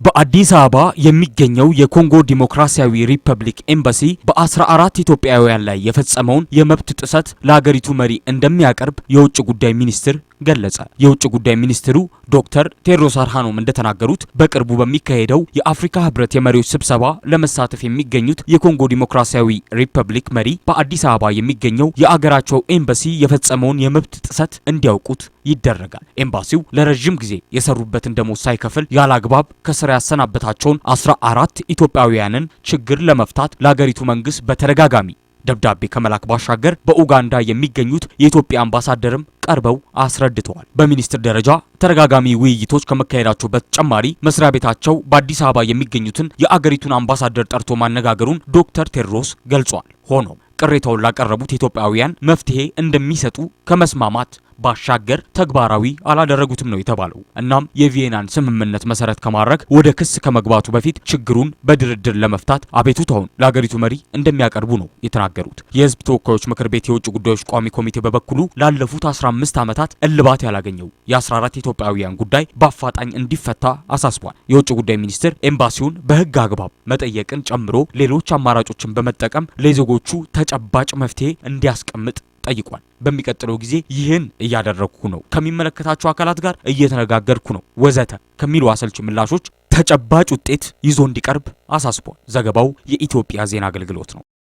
በአዲስ አበባ የሚገኘው የኮንጎ ዲሞክራሲያዊ ሪፐብሊክ ኤምባሲ በ14 ኢትዮጵያውያን ላይ የፈጸመውን የመብት ጥሰት ለሀገሪቱ መሪ እንደሚያቀርብ የውጭ ጉዳይ ሚኒስትር ገለጸ። የውጭ ጉዳይ ሚኒስትሩ ዶክተር ቴድሮስ አድሃኖም እንደተናገሩት በቅርቡ በሚካሄደው የአፍሪካ ህብረት የመሪዎች ስብሰባ ለመሳተፍ የሚገኙት የኮንጎ ዲሞክራሲያዊ ሪፐብሊክ መሪ በአዲስ አበባ የሚገኘው የአገራቸው ኤምባሲ የፈጸመውን የመብት ጥሰት እንዲያውቁት ይደረጋል። ኤምባሲው ለረጅም ጊዜ የሰሩበትን ደሞዝ ሳይከፍል ያላግባብ ከስራ ያሰናበታቸውን 14 ኢትዮጵያውያንን ችግር ለመፍታት ለሀገሪቱ መንግስት በተደጋጋሚ ደብዳቤ ከመላክ ባሻገር በኡጋንዳ የሚገኙት የኢትዮጵያ አምባሳደርም ቀርበው አስረድተዋል። በሚኒስትር ደረጃ ተደጋጋሚ ውይይቶች ከመካሄዳቸው በተጨማሪ መስሪያ ቤታቸው በአዲስ አበባ የሚገኙትን የአገሪቱን አምባሳደር ጠርቶ ማነጋገሩን ዶክተር ቴድሮስ ገልጿል። ሆኖም ቅሬታውን ላቀረቡት ኢትዮጵያውያን መፍትሄ እንደሚሰጡ ከመስማማት ባሻገር ተግባራዊ አላደረጉትም ነው የተባለው። እናም የቪየናን ስምምነት መሰረት ከማድረግ ወደ ክስ ከመግባቱ በፊት ችግሩን በድርድር ለመፍታት አቤቱታውን ለሀገሪቱ መሪ እንደሚያቀርቡ ነው የተናገሩት። የህዝብ ተወካዮች ምክር ቤት የውጭ ጉዳዮች ቋሚ ኮሚቴ በበኩሉ ላለፉት 15 ዓመታት እልባት ያላገኘው የ14 ኢትዮጵያውያን ጉዳይ በአፋጣኝ እንዲፈታ አሳስቧል። የውጭ ጉዳይ ሚኒስትር ኤምባሲውን በህግ አግባብ መጠየቅን ጨምሮ ሌሎች አማራጮችን በመጠቀም ለዜጎቹ ተጨባጭ መፍትሄ እንዲያስቀምጥ ጠይቋል። በሚቀጥለው ጊዜ ይህን እያደረግኩ ነው፣ ከሚመለከታቸው አካላት ጋር እየተነጋገርኩ ነው ወዘተ ከሚሉ አሰልቺ ምላሾች ተጨባጭ ውጤት ይዞ እንዲቀርብ አሳስቧል። ዘገባው የኢትዮጵያ ዜና አገልግሎት ነው።